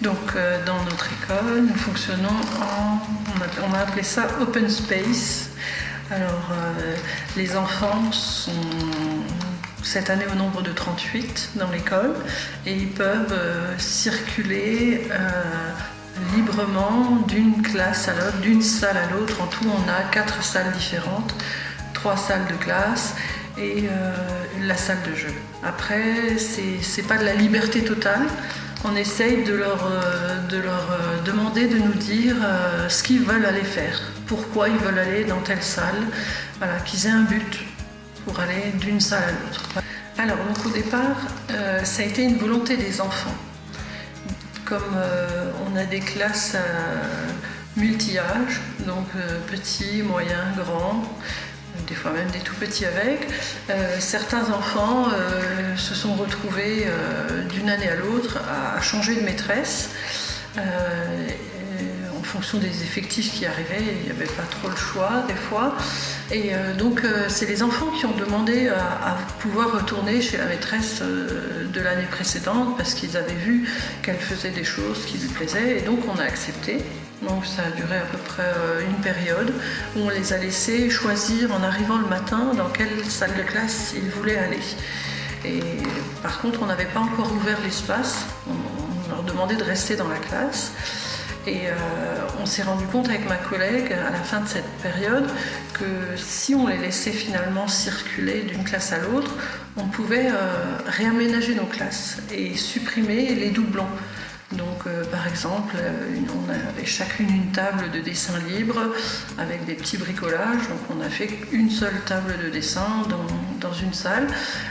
Donc dans notre école, nous fonctionnons on a appelé ça Open Space. Alors les enfants sont cette année au nombre de 38 dans l'école et ils peuvent circuler librement d'une classe à l'autre, d'une salle à l'autre. En tout, on a 4 salles différentes, 3 salles de classe et la salle de jeu. Après, c'est pas de la liberté totale. On essaye de leur demander de nous dire ce qu'ils veulent aller faire, pourquoi ils veulent aller dans telle salle, voilà, qu'ils aient un but pour aller d'une salle à l'autre. Alors, donc au départ, ça a été une volonté des enfants. Comme on a des classes multi-âges, donc petits, moyens, grands, des fois même des tout petits avec, certains enfants se sont retrouvés d'une année à l'autre à changer de maîtresse. En fonction des effectifs qui arrivaient, il n'y avait pas trop le choix des fois. Et donc c'est les enfants qui ont demandé à pouvoir retourner chez la maîtresse de l'année précédente parce qu'ils avaient vu qu'elle faisait des choses qui lui plaisaient et donc on a accepté. Donc ça a duré à peu près une période où on les a laissés choisir en arrivant le matin dans quelle salle de classe ils voulaient aller. Et par contre on n'avait pas encore ouvert l'espace, on leur demandait de rester dans la classe. Et on s'est rendu compte avec ma collègue à la fin de cette période que si on les laissait finalement circuler d'une classe à l'autre, on pouvait réaménager nos classes et supprimer les doublons. Donc par exemple, on avait chacune une table de dessin libre avec des petits bricolages. Donc on a fait une seule table de dessin dans une salle.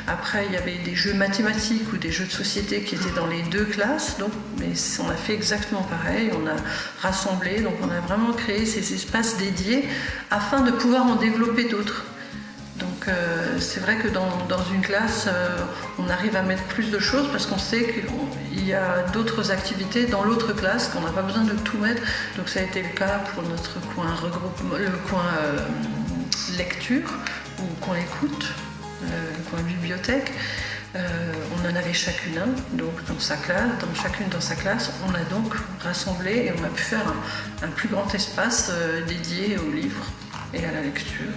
Après il y avait des jeux mathématiques ou des jeux de société qui étaient dans les 2 classes. Donc, mais on a fait exactement pareil, on a rassemblé, donc on a vraiment créé ces espaces dédiés afin de pouvoir en développer d'autres. Donc c'est vrai que dans une classe, on arrive à mettre plus de choses parce qu'on sait qu'il y a d'autres activités dans l'autre classe, qu'on n'a pas besoin de tout mettre. Donc ça a été le cas pour notre coin regroupement, le coin lecture, ou coin écoute, le coin bibliothèque. On en avait chacune un, donc dans sa classe, chacune dans sa classe, on a donc rassemblé et on a pu faire un plus grand espace dédié aux livres et à la lecture.